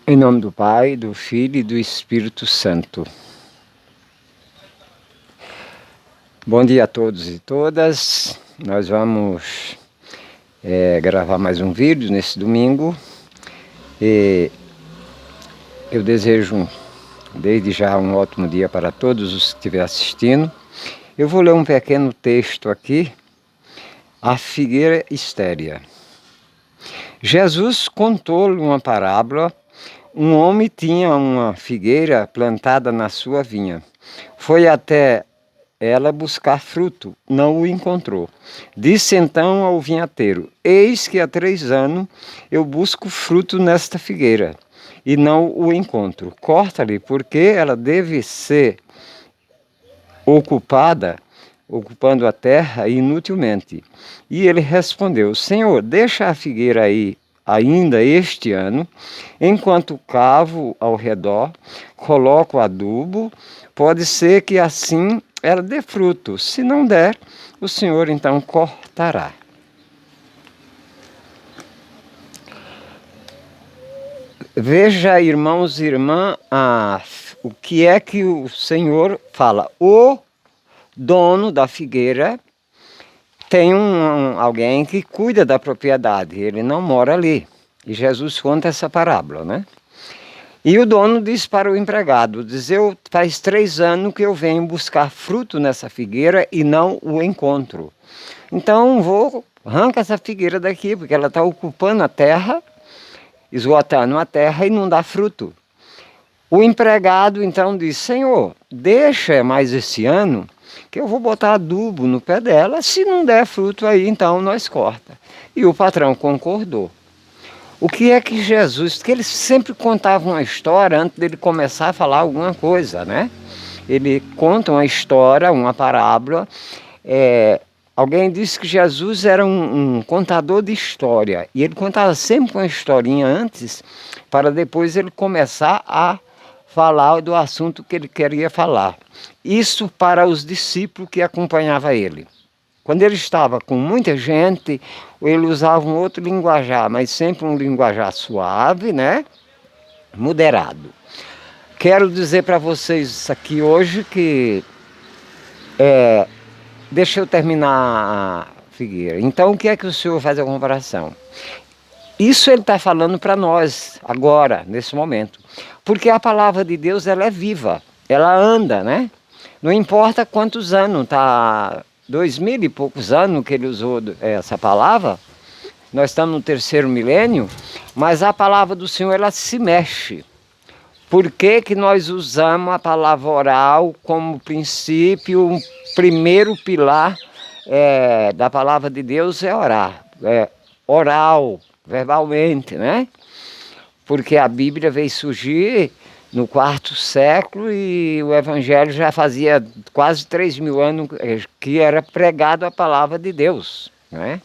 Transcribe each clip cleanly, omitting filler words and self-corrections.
Em nome do Pai, do Filho e do Espírito Santo. Bom dia a todos e todas. Nós vamos gravar mais um vídeo nesse domingo. E eu desejo desde já um ótimo dia para todos os que estiverem assistindo. Eu vou ler um pequeno texto aqui. A figueira estéril. Jesus contou-lhe uma parábola. Um homem tinha uma figueira plantada na sua vinha. Foi até ela buscar fruto, não o encontrou. Disse então ao vinhateiro: eis que há 3 anos eu busco fruto nesta figueira, e não o encontro. Corta-lhe, porque ela deve ser ocupando a terra inutilmente. E ele respondeu: Senhor, deixa a figueira aí ainda este ano, enquanto cavo ao redor, coloco adubo, pode ser que assim ela dê fruto. Se não der, o Senhor então cortará. Veja, irmãos e irmãs, o que é que o Senhor fala. O dono da figueira tem alguém que cuida da propriedade, ele não mora ali. E Jesus conta essa parábola, né? E o dono diz para o empregado, faz 3 anos que eu venho buscar fruto nessa figueira e não o encontro. Então arranca essa figueira daqui, porque ela está ocupando a terra, esgotando a terra e não dá fruto. O empregado então diz: Senhor, deixa mais esse ano, que eu vou botar adubo no pé dela, se não der fruto aí, então nós corta. E o patrão concordou. O que é que Jesus, que ele sempre contava uma história antes dele começar a falar alguma coisa, né? Ele conta uma história, uma parábola. Alguém disse que Jesus era um contador de história, e ele contava sempre uma historinha antes, para depois ele começar a falar do assunto que ele queria falar. Isso para os discípulos que acompanhavam ele. Quando ele estava com muita gente, ele usava um outro linguajar, mas sempre um linguajar suave, né? Moderado. Quero dizer para vocês aqui hoje que... deixa eu terminar a figueira. Então, o que é que o Senhor faz a comparação? Isso ele está falando para nós, agora, nesse momento. Porque a palavra de Deus, ela é viva, ela anda, né? Não importa quantos anos, está 2000 e poucos anos que ele usou essa palavra, nós estamos no 3º milênio, mas a palavra do Senhor, ela se mexe. Por que que nós usamos a palavra oral como princípio, o primeiro pilar da palavra de Deus é orar, oral, verbalmente, né? Porque a Bíblia veio surgir no 4º século e o Evangelho já fazia quase 3.000 anos que era pregado a palavra de Deus, né?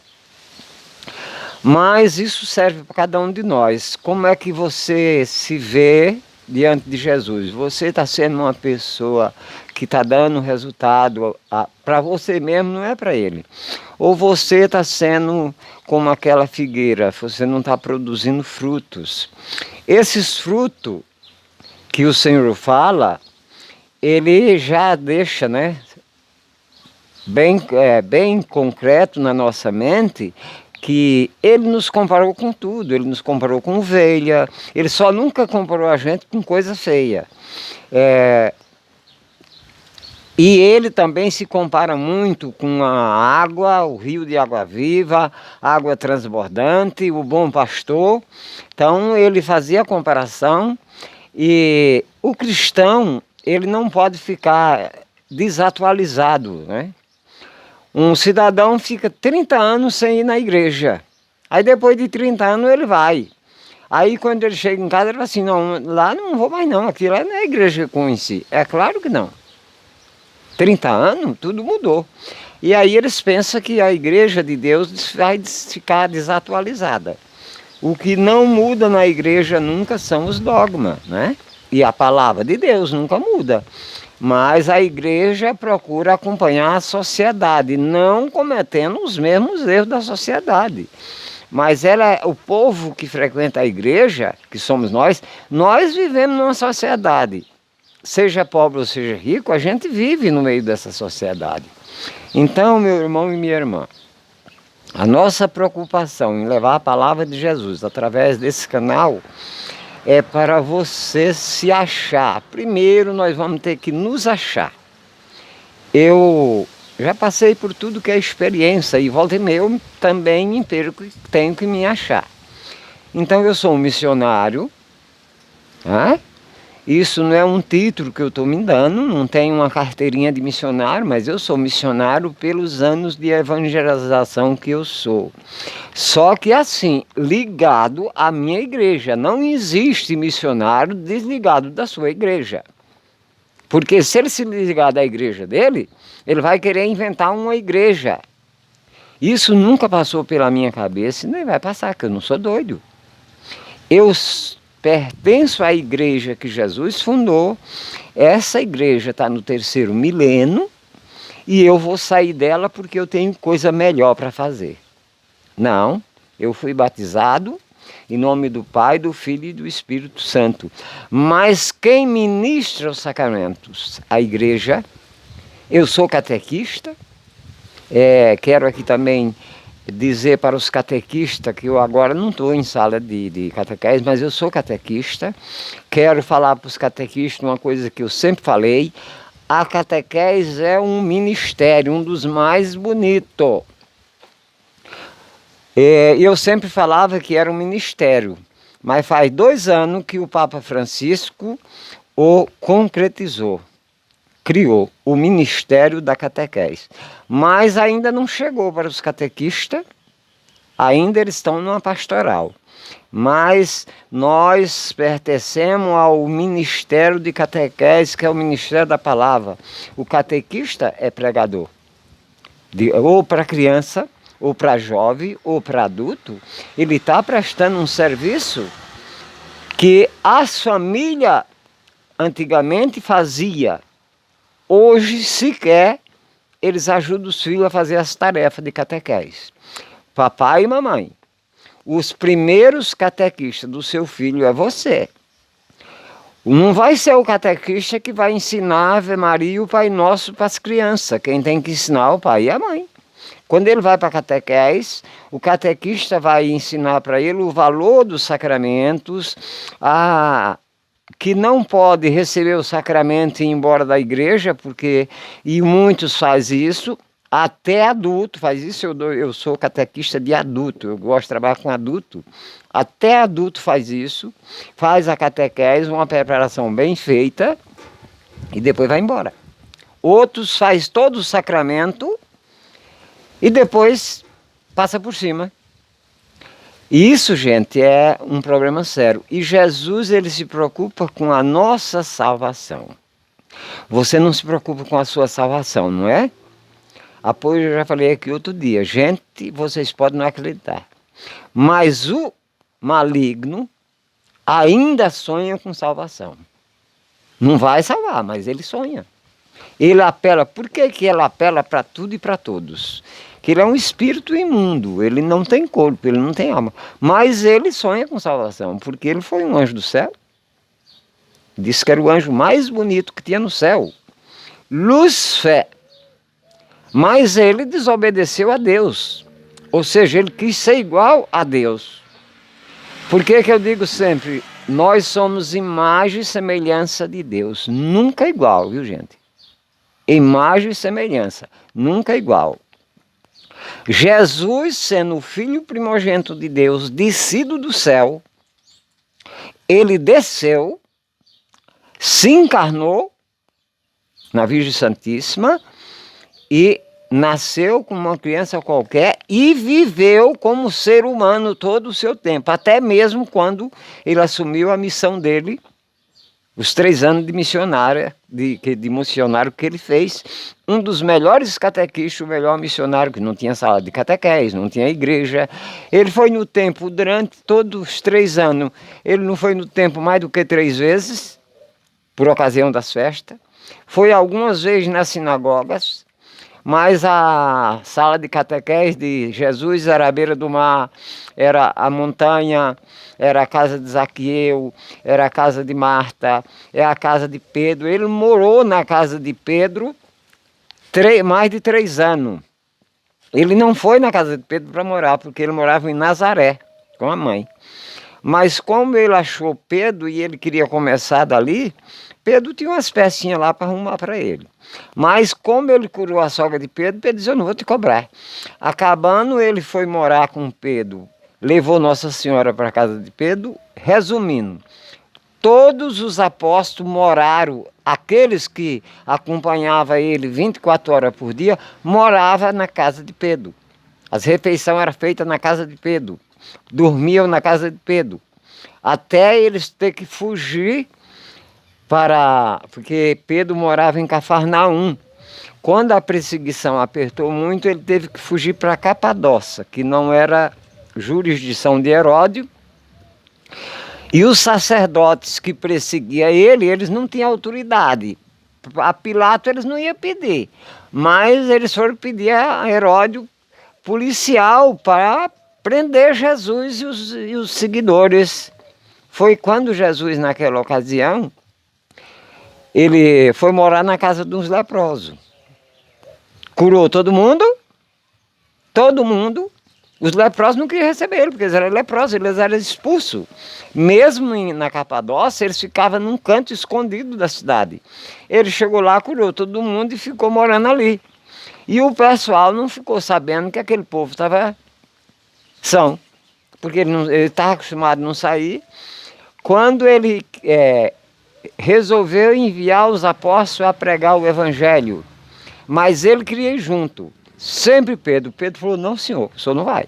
Mas isso serve para cada um de nós. Como é que você se vê diante de Jesus? Você está sendo uma pessoa que está dando resultado para você mesmo, não é para ele. Ou você está sendo como aquela figueira, você não está produzindo frutos. Esses frutos que o Senhor fala, ele já deixa, né, bem concreto na nossa mente, que ele nos comparou com tudo. Ele nos comparou com ovelha, ele só nunca comparou a gente com coisa feia. E ele também se compara muito com a água, o rio de água viva, água transbordante, o bom pastor. Então ele fazia a comparação. E o cristão, ele não pode ficar desatualizado, né? Um cidadão fica 30 anos sem ir na igreja. Aí depois de 30 anos ele vai. Aí quando ele chega em casa, ele fala assim: não, lá não vou mais não, aqui lá não é igreja que eu conheci. É claro que não. 30 anos, tudo mudou. E aí eles pensam que a igreja de Deus vai ficar desatualizada. O que não muda na igreja nunca são os dogmas, né? E a palavra de Deus nunca muda. Mas a igreja procura acompanhar a sociedade, não cometendo os mesmos erros da sociedade. Mas o povo que frequenta a igreja, que somos nós vivemos numa sociedade. Seja pobre ou seja rico, a gente vive no meio dessa sociedade. Então, meu irmão e minha irmã, a nossa preocupação em levar a palavra de Jesus através desse canal é para você se achar. Primeiro nós vamos ter que nos achar. Eu já passei por tudo que é experiência e volta e meia eu também me perco e tenho que me achar. Então eu sou um missionário, né? Isso não é um título que eu estou me dando, não tenho uma carteirinha de missionário, mas eu sou missionário pelos anos de evangelização que eu sou. Só que assim, ligado à minha igreja, não existe missionário desligado da sua igreja. Porque se ele se ligar da igreja dele, ele vai querer inventar uma igreja. Isso nunca passou pela minha cabeça e nem vai passar, porque eu não sou doido. Eu pertenço à igreja que Jesus fundou, essa igreja está no 3º milênio e eu vou sair dela porque eu tenho coisa melhor para fazer. Não, eu fui batizado em nome do Pai, do Filho e do Espírito Santo. Mas quem ministra os sacramentos? A igreja. Eu sou catequista, quero aqui também dizer para os catequistas que eu agora não estou em sala de catequese, mas eu sou catequista. Quero falar para os catequistas uma coisa que eu sempre falei: a catequese é um ministério, um dos mais bonitos. Eu sempre falava que era um ministério, mas faz 2 anos que o Papa Francisco o concretizou. Criou o Ministério da Catequese, mas ainda não chegou para os catequistas, ainda eles estão numa pastoral. Mas nós pertencemos ao Ministério de Catequese, que é o Ministério da Palavra. O catequista é pregador, ou para criança, ou para jovem, ou para adulto. Ele está prestando um serviço que as famílias antigamente faziam. Hoje, sequer, eles ajudam os filhos a fazer as tarefas de catequese. Papai e mamãe, os primeiros catequistas do seu filho é você. Não vai ser o catequista que vai ensinar a Ave Maria e o Pai Nosso para as crianças. Quem tem que ensinar é o pai e a mãe. Quando ele vai para a catequese, o catequista vai ensinar para ele o valor dos sacramentos, que não pode receber o sacramento e ir embora da igreja, e muitos fazem isso, até adulto faz isso. Eu sou catequista de adulto, eu gosto de trabalhar com adulto. Até adulto faz isso, faz a catequese, uma preparação bem feita, e depois vai embora. Outros faz todo o sacramento e depois passa por cima. E isso, gente, é um problema sério. E Jesus, ele se preocupa com a nossa salvação. Você não se preocupa com a sua salvação, não é? Apoio, eu já falei aqui outro dia. Gente, vocês podem não acreditar, mas o maligno ainda sonha com salvação. Não vai salvar, mas ele sonha. Ele apela. Por que ele apela para tudo e para todos? Que ele é um espírito imundo, ele não tem corpo, ele não tem alma. Mas ele sonha com salvação, porque ele foi um anjo do céu. Disse que era o anjo mais bonito que tinha no céu. Lúcifer. Mas ele desobedeceu a Deus. Ou seja, ele quis ser igual a Deus. Por que eu digo sempre? Nós somos imagem e semelhança de Deus. Nunca igual, viu, gente? Imagem e semelhança. Nunca igual. Jesus, sendo o Filho primogênito de Deus, descido do céu, ele desceu, se encarnou na Virgem Santíssima e nasceu como uma criança qualquer e viveu como ser humano todo o seu tempo, até mesmo quando ele assumiu a missão dele, os 3 anos de missionário que ele fez. Um dos melhores catequistas, o melhor missionário, que não tinha sala de catequese, não tinha igreja. Ele foi no templo durante todos os 3 anos. Ele não foi no templo mais do que 3 vezes, por ocasião das festas. Foi algumas vezes nas sinagogas, mas a sala de catequese de Jesus era à beira do mar, era a montanha, era a casa de Zaqueu, era a casa de Marta, é a casa de Pedro. Ele morou na casa de Pedro mais de 3 anos. Ele não foi na casa de Pedro para morar, porque ele morava em Nazaré, com a mãe. Mas como ele achou Pedro e ele queria começar dali, Pedro tinha umas pecinhas lá para arrumar para ele. Mas como ele curou a sogra de Pedro, Pedro disse, eu não vou te cobrar. Acabando, ele foi morar com Pedro, levou Nossa Senhora para a casa de Pedro. Resumindo, todos os apóstolos moraram, aqueles que acompanhavam ele 24 horas por dia, moravam na casa de Pedro. As refeições eram feitas na casa de Pedro, dormiam na casa de Pedro, até eles ter que fugir porque Pedro morava em Cafarnaum. Quando a perseguição apertou muito, ele teve que fugir para Capadócia, que não era jurisdição de Herodes. E os sacerdotes que perseguiam ele, eles não tinham autoridade. A Pilato eles não iam pedir, mas eles foram pedir a Herodes policial para prender Jesus e os seguidores. Foi quando Jesus, naquela ocasião, ele foi morar na casa de uns leprosos. Curou todo mundo. Os leprosos não queriam receber ele, porque eles eram leprosos, eles eram expulsos. Mesmo na Capadócia, eles ficavam num canto escondido da cidade. Ele chegou lá, curou todo mundo e ficou morando ali. E o pessoal não ficou sabendo que aquele povo estava são, porque ele estava acostumado a não sair. Quando ele resolveu enviar os apóstolos a pregar o evangelho, mas ele queria ir junto. Sempre Pedro falou, não senhor, o senhor não vai.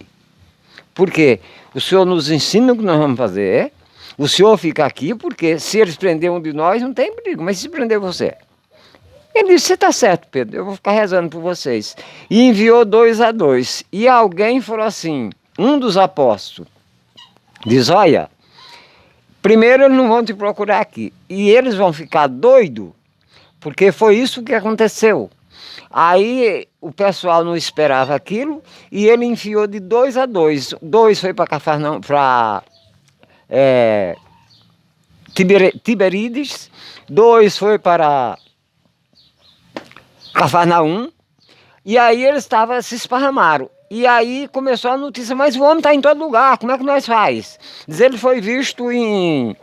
Por quê? O senhor nos ensina o que nós vamos fazer, o senhor fica aqui, porque se eles prenderem um de nós, não tem perigo, mas se prender você? Ele disse, você está certo, Pedro, eu vou ficar rezando por vocês. E enviou 2 a 2. E alguém falou assim, um dos apóstolos, diz, olha, primeiro eles não vão te procurar aqui, e eles vão ficar doidos, porque foi isso que aconteceu. Aí o pessoal não esperava aquilo e ele enfiou de 2 a 2. 2 foi para Cafarnaum, para Tiberíades, 2 foi para Cafarnaum, e aí eles se esparramaram. E aí começou a notícia, mas o homem está em todo lugar, como é que nós faz? Diz, ele foi visto em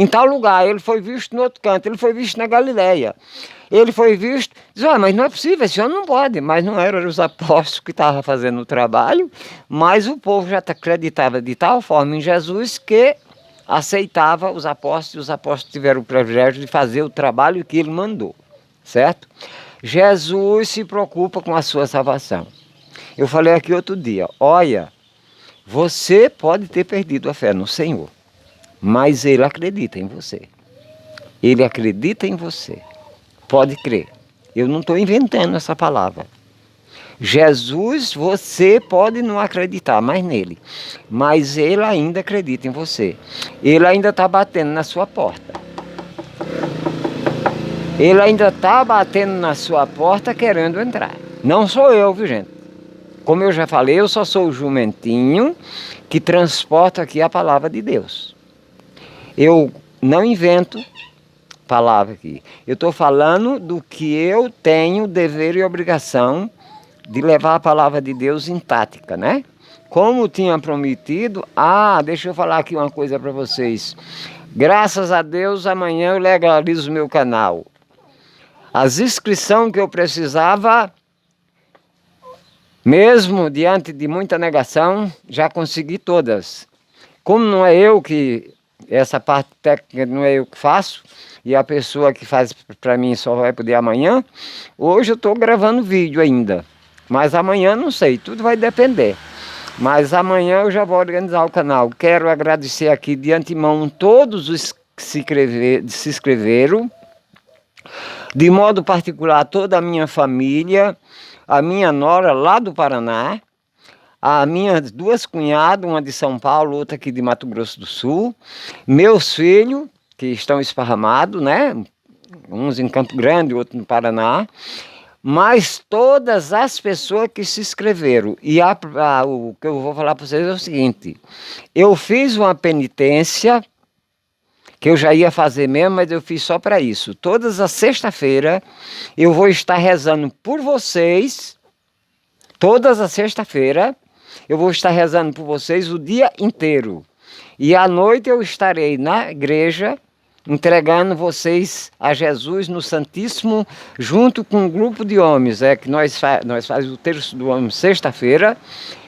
tal lugar, ele foi visto no outro canto, ele foi visto na Galileia. Ele foi visto, diz, mas não é possível, esse homem não pode. Mas não eram os apóstolos que estavam fazendo o trabalho, mas o povo já acreditava de tal forma em Jesus que aceitava os apóstolos, e os apóstolos tiveram o privilégio de fazer o trabalho que ele mandou, certo? Jesus se preocupa com a sua salvação. Eu falei aqui outro dia, olha, você pode ter perdido a fé no Senhor, mas Ele acredita em você. Ele acredita em você. Pode crer. Eu não estou inventando essa palavra. Jesus, você pode não acreditar mais nele, mas Ele ainda acredita em você. Ele ainda está batendo na sua porta. Ele ainda está batendo na sua porta querendo entrar. Não sou eu, viu gente? Como eu já falei, eu só sou o jumentinho que transporta aqui a palavra de Deus. Eu não invento palavra aqui. Eu estou falando do que eu tenho dever e obrigação de levar a palavra de Deus intacta, né? Como tinha prometido, deixa eu falar aqui uma coisa para vocês. Graças a Deus, amanhã eu legalizo o meu canal. As inscrições que eu precisava, mesmo diante de muita negação, já consegui todas. Como não é eu que, essa parte técnica não é eu que faço, e a pessoa que faz para mim só vai poder amanhã, hoje eu estou gravando vídeo ainda. Mas amanhã não sei, tudo vai depender. Mas amanhã eu já vou organizar o canal. Quero agradecer aqui de antemão todos os que se inscreveram. De modo particular toda a minha família, a minha nora lá do Paraná, as minhas 2 cunhadas, uma de São Paulo, outra aqui de Mato Grosso do Sul, meus filhos, que estão esparramados, né? Uns em Campo Grande, outros no Paraná. mas todas as pessoas que se inscreveram. E o que eu vou falar para vocês é o seguinte: eu fiz uma penitência, que eu já ia fazer mesmo, mas eu fiz só para isso. Todas as sexta-feira eu vou estar rezando por vocês, todas as sexta-feira eu vou estar rezando por vocês o dia inteiro. E à noite eu estarei na igreja, entregando vocês a Jesus no Santíssimo, junto com um grupo de homens, que nós fazemos o terço do homem sexta-feira.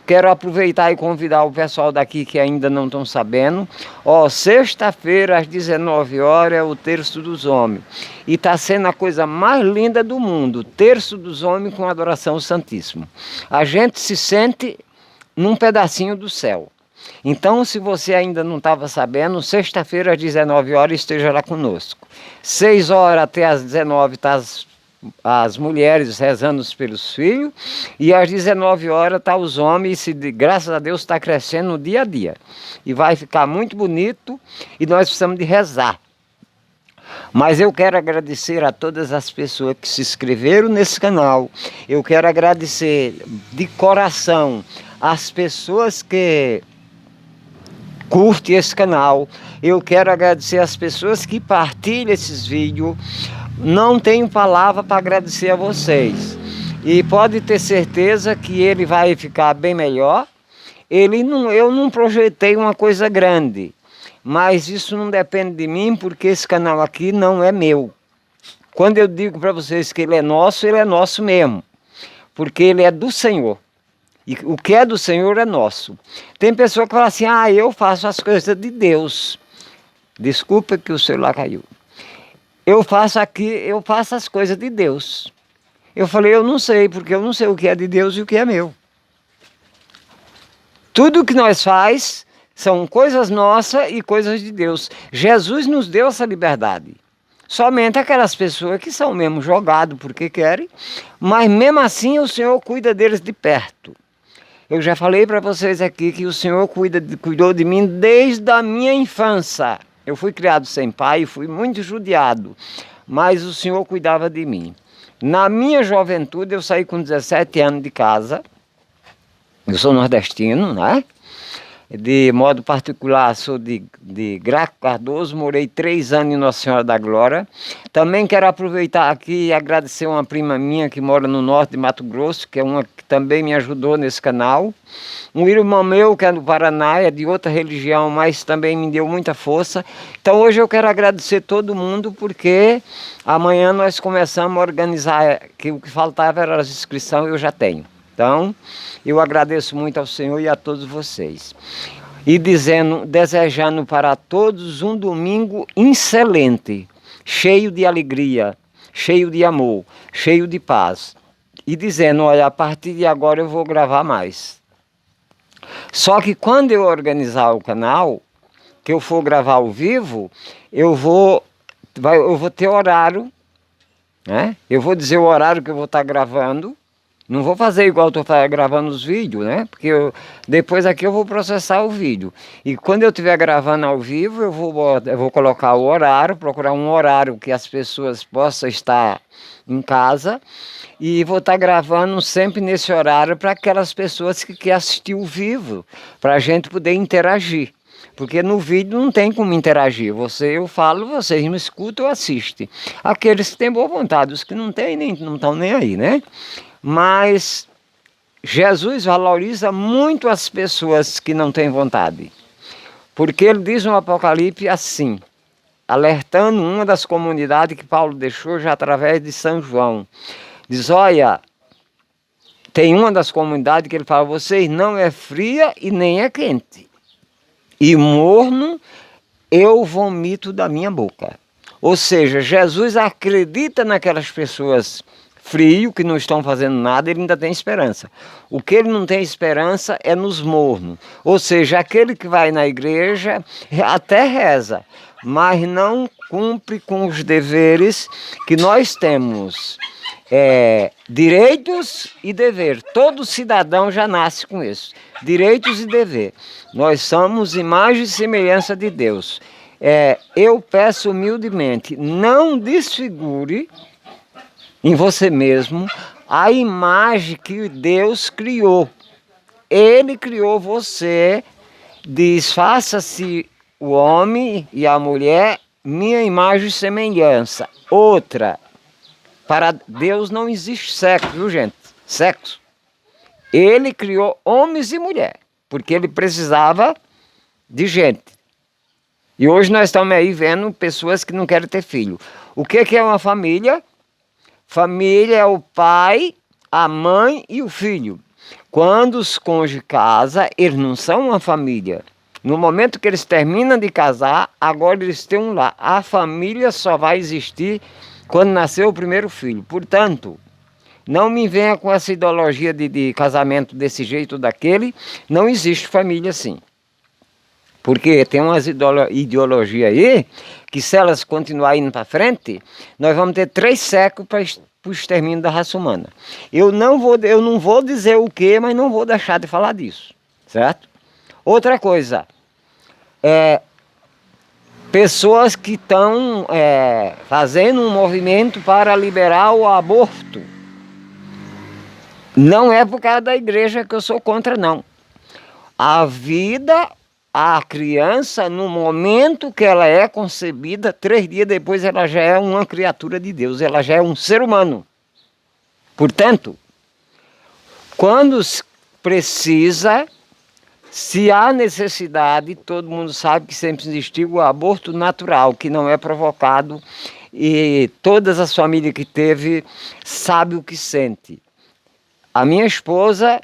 Quero aproveitar e convidar o pessoal daqui que ainda não estão sabendo. Sexta-feira às 19 horas é o terço dos homens. E está sendo a coisa mais linda do mundo, terço dos homens com adoração ao Santíssimo. A gente se sente num pedacinho do céu. Então, se você ainda não estava sabendo, sexta-feira às 19 horas esteja lá conosco. 6 horas até às 19 está as mulheres rezando pelos filhos, e às 19 horas está os homens, e graças a Deus está crescendo no dia a dia. E vai ficar muito bonito, e nós precisamos de rezar. Mas eu quero agradecer a todas as pessoas que se inscreveram nesse canal. Eu quero agradecer de coração as pessoas que curte esse canal. Eu quero agradecer as pessoas que partilham esses vídeos. Não tenho palavra para agradecer a vocês. E pode ter certeza que ele vai ficar bem melhor. Eu não projetei uma coisa grande, mas isso não depende de mim, porque esse canal aqui não é meu. Quando eu digo para vocês que ele é nosso mesmo, porque ele é do Senhor. E o que é do Senhor é nosso. Tem pessoa que fala assim: eu faço as coisas de Deus. Desculpa que o celular caiu. Eu faço as coisas de Deus. Eu falei: eu não sei, porque eu não sei o que é de Deus e o que é meu. Tudo que nós faz são coisas nossas e coisas de Deus. Jesus nos deu essa liberdade. Somente aquelas pessoas que são mesmo jogados porque querem, mas mesmo assim o Senhor cuida deles de perto. Eu já falei para vocês aqui que o Senhor cuidou de mim desde a minha infância. Eu fui criado sem pai e fui muito judiado, mas o Senhor cuidava de mim. Na minha juventude eu saí com 17 anos de casa. Eu sou nordestino, né? De modo particular, sou de Graco Cardoso, morei 3 anos em Nossa Senhora da Glória. Também quero aproveitar aqui e agradecer uma prima minha que mora no norte de Mato Grosso, que é uma que também me ajudou nesse canal. Um irmão meu que é do Paraná, é de outra religião, mas também me deu muita força. Então hoje eu quero agradecer todo mundo, porque amanhã nós começamos a organizar, que o que faltava era as inscrições, eu já tenho. Então, eu agradeço muito ao Senhor e a todos vocês. E desejando para todos um domingo excelente, cheio de alegria, cheio de amor, cheio de paz. E dizendo: olha, a partir de agora eu vou gravar mais. Só que quando eu organizar o canal, que eu for gravar ao vivo, eu vou ter horário, né? Eu vou dizer o horário que eu vou estar gravando. Não vou fazer igual estou gravando os vídeos, né? Porque depois aqui eu vou processar o vídeo. E quando eu estiver gravando ao vivo, eu vou colocar o horário, procurar um horário que as pessoas possam estar em casa. E vou estar gravando sempre nesse horário para aquelas pessoas que querem assistir o vivo, para a gente poder interagir. Porque no vídeo não tem como interagir. Eu falo, vocês me escutam ou assistem. Aqueles que têm boa vontade, os que não têm, não estão nem aí, né? Mas Jesus valoriza muito as pessoas que não têm vontade. Porque ele diz no Apocalipse assim, alertando uma das comunidades que Paulo deixou já através de São João. Diz: olha, tem uma das comunidades que ele fala: vocês não é fria e nem é quente. E morno eu vomito da minha boca. Ou seja, Jesus acredita naquelas pessoas frio, que não estão fazendo nada, ele ainda tem esperança. O que ele não tem esperança é nos mornos. Ou seja, aquele que vai na igreja até reza, mas não cumpre com os deveres que nós temos. Direitos e dever. Todo cidadão já nasce com isso. Direitos e dever. Nós somos imagem e semelhança de Deus. Eu peço humildemente, não desfigure em você mesmo a imagem que Deus criou. Ele criou você, diz, faça-se o homem e a mulher, minha imagem e semelhança. Outra, para Deus não existe sexo, viu gente? Sexo. Ele criou homens e mulheres, porque ele precisava de gente. E hoje nós estamos aí vendo pessoas que não querem ter filho. O que é uma família? Família é o pai, a mãe e o filho. Quando os cônjuges casam, eles não são uma família. No momento que eles terminam de casar, agora eles têm um lar. A família só vai existir quando nascer o primeiro filho. Portanto, não me venha com essa ideologia de casamento desse jeito ou daquele. Não existe família assim. Porque tem umas ideologias aí, que se elas continuarem indo para frente, nós vamos ter 3 séculos para o extermínio da raça humana. Eu não vou dizer o que, mas não vou deixar de falar disso, certo? Outra coisa, pessoas que estão fazendo um movimento para liberar o aborto. Não é por causa da igreja que eu sou contra, não. A vida, a criança, no momento que ela é concebida, 3 dias depois ela já é uma criatura de Deus, ela já é um ser humano. Portanto, quando precisa, se há necessidade, todo mundo sabe que sempre existiu o aborto natural, que não é provocado, e todas as famílias que teve sabem o que sente. A minha esposa,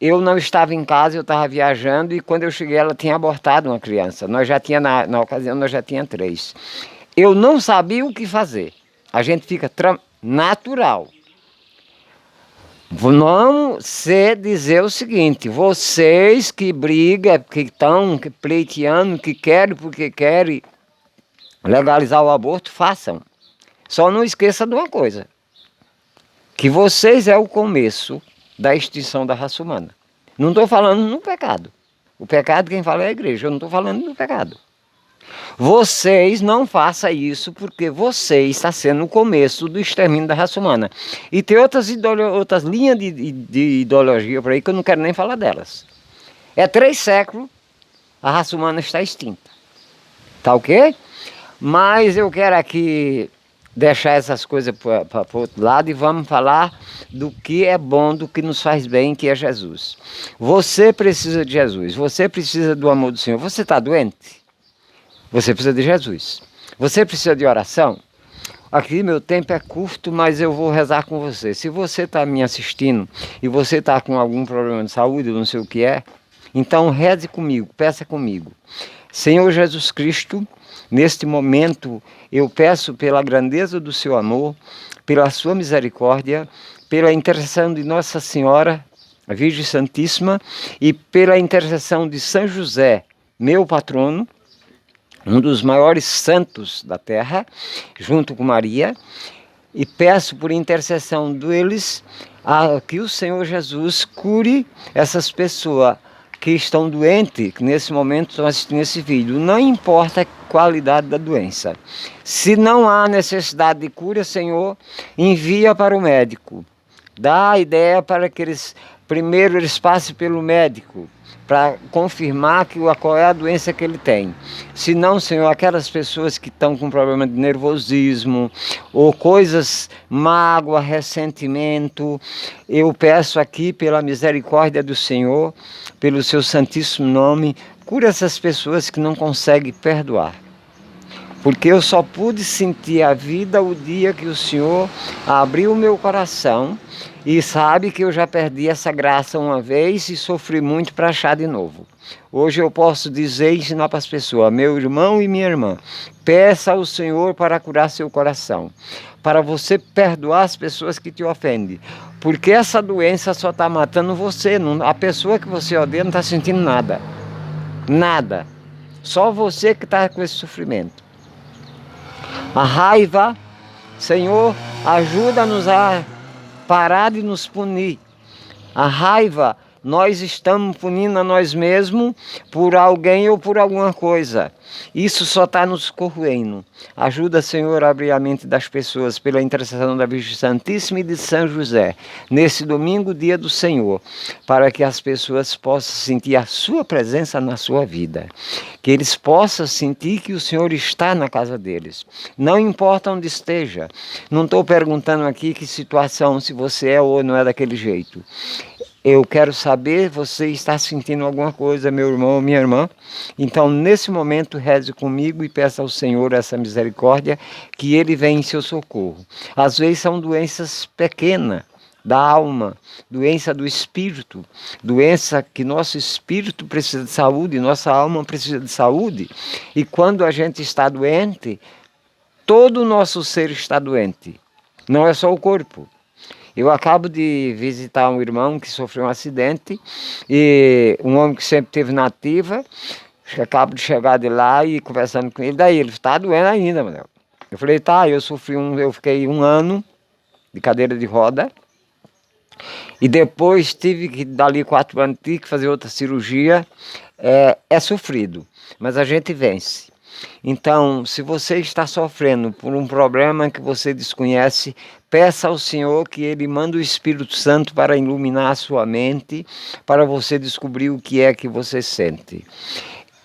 eu não estava em casa, eu estava viajando, e quando eu cheguei ela tinha abortado uma criança. Nós já tinha, na ocasião, nós já tinha 3. Eu não sabia o que fazer. A gente fica natural. Vamos dizer o seguinte, vocês que brigam, que estão pleiteando, que querem porque querem legalizar o aborto, façam. Só não esqueça de uma coisa, que vocês é o começo da extinção da raça humana. Não estou falando no pecado. O pecado quem fala é a igreja, eu não estou falando no pecado. Vocês não façam isso porque você está sendo o começo do extermínio da raça humana. E tem outras linhas de ideologia por aí que eu não quero nem falar delas. É 3 séculos, a raça humana está extinta. Tá ok? Mas eu quero aqui deixar essas coisas para o outro lado e vamos falar do que é bom, do que nos faz bem, que é Jesus. Você precisa de Jesus, você precisa do amor do Senhor. Você está doente? Você precisa de Jesus. Você precisa de oração? Aqui meu tempo é curto, mas eu vou rezar com você. Se você está me assistindo e você está com algum problema de saúde, eu não sei o que é, então reze comigo, peça comigo. Senhor Jesus Cristo, neste momento eu peço pela grandeza do seu amor, pela sua misericórdia, pela intercessão de Nossa Senhora, a Virgem Santíssima, e pela intercessão de São José, meu patrono, um dos maiores santos da terra, junto com Maria, e peço por intercessão deles que o Senhor Jesus cure essas pessoas que estão doentes, que nesse momento estão assistindo esse vídeo. Não importa a qualidade da doença. Se não há necessidade de cura, Senhor, envia para o médico. Dá a ideia para que primeiro eles passem pelo médico, para confirmar qual é a doença que ele tem. Se não, Senhor, aquelas pessoas que estão com problema de nervosismo ou coisas, mágoa, ressentimento, eu peço aqui pela misericórdia do Senhor, pelo seu santíssimo nome, cura essas pessoas que não conseguem perdoar. Porque eu só pude sentir a vida o dia que o Senhor abriu o meu coração e sabe que eu já perdi essa graça uma vez e sofri muito para achar de novo. Hoje eu posso dizer e ensinar para as pessoas, meu irmão e minha irmã, peça ao Senhor para curar seu coração, para você perdoar as pessoas que te ofendem, porque essa doença só está matando você, a pessoa que você odeia não está sentindo nada, nada, só você que está com esse sofrimento. A raiva, Senhor, ajuda-nos a parar de nos punir. A raiva nós estamos punindo a nós mesmos por alguém ou por alguma coisa. Isso só está nos corroendo. Ajuda, Senhor, a abrir a mente das pessoas pela intercessão da Virgem Santíssima e de São José, nesse domingo, dia do Senhor, para que as pessoas possam sentir a sua presença na sua vida. Que eles possam sentir que o Senhor está na casa deles. Não importa onde esteja. Não estou perguntando aqui que situação, se você é ou não é daquele jeito. Eu quero saber, você está sentindo alguma coisa, meu irmão ou minha irmã? Então, nesse momento, reze comigo e peça ao Senhor essa misericórdia, que Ele venha em seu socorro. Às vezes são doenças pequenas da alma, doença do espírito, doença que nosso espírito precisa de saúde, nossa alma precisa de saúde. E quando a gente está doente, todo o nosso ser está doente, não é só o corpo. Eu acabo de visitar um irmão que sofreu um acidente, e um homem que sempre esteve na ativa, acabo de chegar de lá e conversando com ele, daí ele está doendo ainda, Manuel. Eu falei, tá, eu fiquei 1 ano de cadeira de roda, e depois tive que, dali 4 anos, tive que fazer outra cirurgia. É sofrido, mas a gente vence. Então, se você está sofrendo por um problema que você desconhece, peça ao Senhor que Ele mande o Espírito Santo para iluminar a sua mente, para você descobrir o que é que você sente.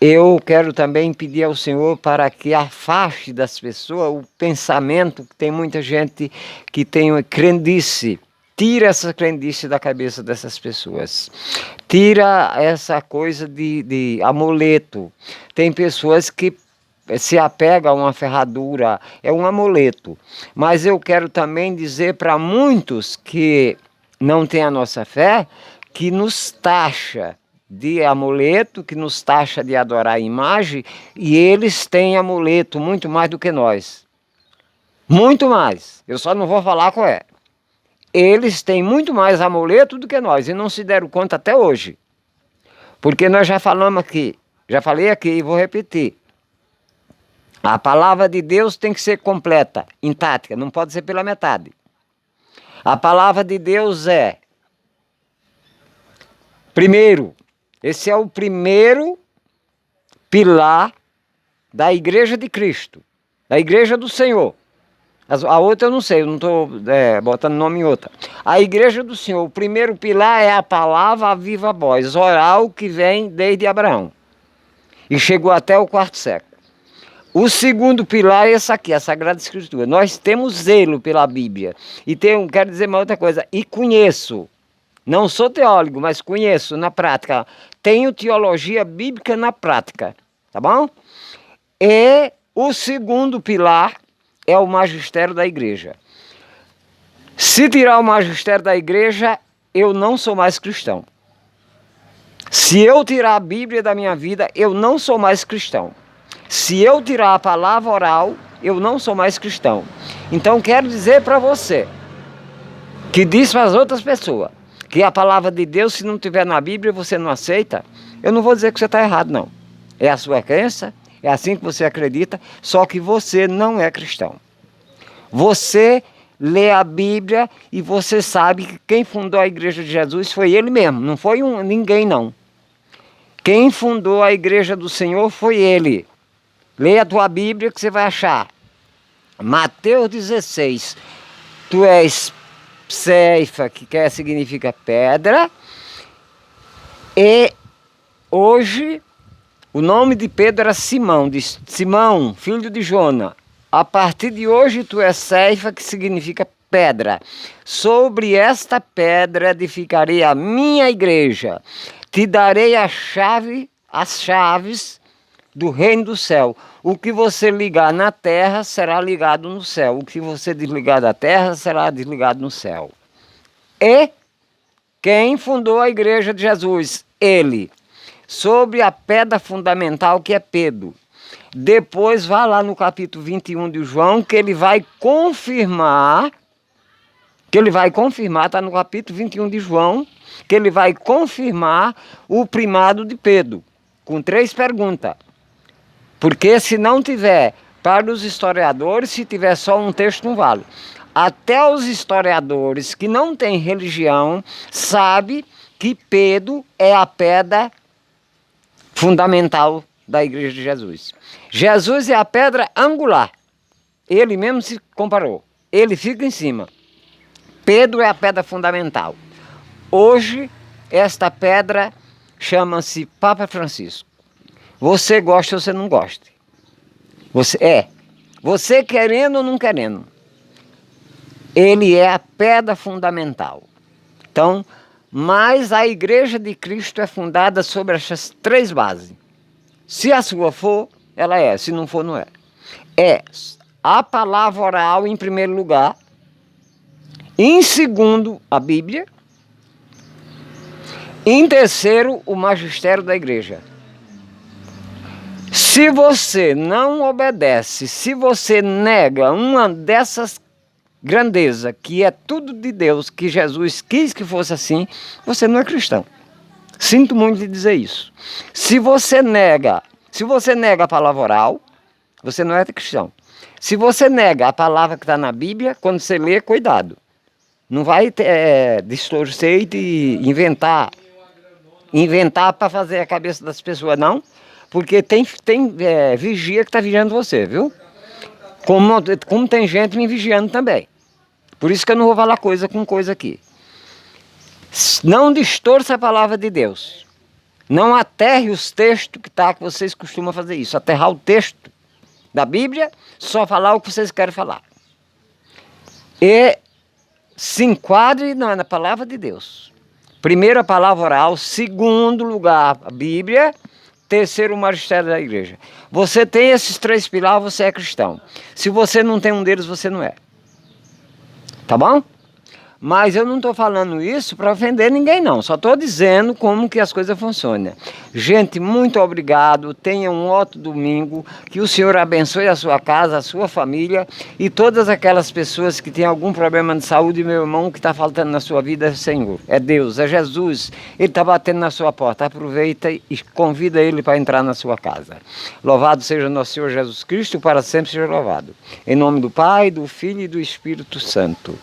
Eu quero também pedir ao Senhor para que afaste das pessoas o pensamento, que tem muita gente que tem crendice. Tira essa crendice da cabeça dessas pessoas. Tira essa coisa de amuleto. Tem pessoas que se apegam a uma ferradura, é um amuleto. Mas eu quero também dizer para muitos que não têm a nossa fé, que nos taxa de amuleto, que nos taxa de adorar a imagem, e eles têm amuleto muito mais do que nós. Muito mais. Eu só não vou falar qual é. Eles têm muito mais amuleto do que nós, e não se deram conta até hoje. Porque nós já falamos aqui, já falei aqui e vou repetir. A palavra de Deus tem que ser completa, intacta, não pode ser pela metade. A palavra de Deus é, primeiro, esse é o primeiro pilar da Igreja de Cristo, da Igreja do Senhor. A outra eu não sei, eu não estou botando nome em outra. A Igreja do Senhor, o primeiro pilar é a palavra a viva voz, oral, que vem desde Abraão. E chegou até o 4º século. O segundo pilar é esse aqui, a Sagrada Escritura. Nós temos zelo pela Bíblia. E quero dizer uma outra coisa, e conheço. Não sou teólogo, mas conheço na prática. Tenho teologia bíblica na prática, tá bom? E o segundo pilar é o magistério da igreja. Se tirar o magistério da igreja, eu não sou mais cristão. Se eu tirar a Bíblia da minha vida, eu não sou mais cristão. Se eu tirar a palavra oral, eu não sou mais cristão. Então quero dizer para você, que diz para as outras pessoas, que a palavra de Deus, se não tiver na Bíblia, você não aceita, eu não vou dizer que você está errado, não. É a sua crença, é assim que você acredita, só que você não é cristão. Você lê a Bíblia e você sabe que quem fundou a Igreja de Jesus foi Ele mesmo, não foi ninguém não. Quem fundou a Igreja do Senhor foi Ele. Leia a tua Bíblia que você vai achar. Mateus 16. Tu és Ceifa, que significa pedra. E hoje, o nome de Pedro era Simão, Simão, filho de Jona. A partir de hoje tu és Ceifa, que significa pedra. Sobre esta pedra edificarei a minha igreja. Te darei as chaves do reino do céu. O que você ligar na terra será ligado no céu. O que você desligar da terra será desligado no céu. E quem fundou a igreja de Jesus? Ele. Sobre a pedra fundamental que é Pedro. Depois vá lá no capítulo 21 de João, que ele vai confirmar, está no capítulo 21 de João, que ele vai confirmar o primado de Pedro, com 3 perguntas. Porque se não tiver, para os historiadores, se tiver só um texto, não vale. Até os historiadores que não têm religião, sabem que Pedro é a pedra fundamental da igreja de Jesus. Jesus é a pedra angular. Ele mesmo se comparou. Ele fica em cima. Pedro é a pedra fundamental. Hoje, esta pedra chama-se Papa Francisco. Você gosta ou você não gosta. Você querendo ou não querendo. Ele é a pedra fundamental. Então, mas a igreja de Cristo é fundada sobre essas três bases. Se a sua for, ela é. Se não for, não é. É a palavra oral em primeiro lugar. Em segundo, a Bíblia. Em terceiro, o magistério da igreja. Se você não obedece, se você nega uma dessas grandezas, que é tudo de Deus, que Jesus quis que fosse assim, você não é cristão. Sinto muito de dizer isso. Se você nega a palavra oral, você não é cristão. Se você nega a palavra que está na Bíblia, quando você lê, cuidado. Não vai distorcer e inventar para fazer a cabeça das pessoas, não. Porque tem vigia que está vigiando você, viu? Como tem gente me vigiando também. Por isso que eu não vou falar coisa com coisa aqui. Não distorça a palavra de Deus. Não aterre os textos que vocês costumam fazer isso. Aterrar o texto da Bíblia, só falar o que vocês querem falar. E se enquadre na palavra de Deus. Primeiro a palavra oral, segundo lugar a Bíblia, terceiro o magistério da igreja. Você tem esses três pilares, você é cristão. Se você não tem um deles, você não é. Tá bom? Mas eu não estou falando isso para ofender ninguém, não. Só estou dizendo como que as coisas funcionam. Gente, muito obrigado. Tenha um ótimo domingo. Que o Senhor abençoe a sua casa, a sua família e todas aquelas pessoas que têm algum problema de saúde, meu irmão, que está faltando na sua vida, Senhor. É Deus, é Jesus. Ele está batendo na sua porta. Aproveita e convida ele para entrar na sua casa. Louvado seja nosso Senhor Jesus Cristo, para sempre seja louvado. Em nome do Pai, do Filho e do Espírito Santo.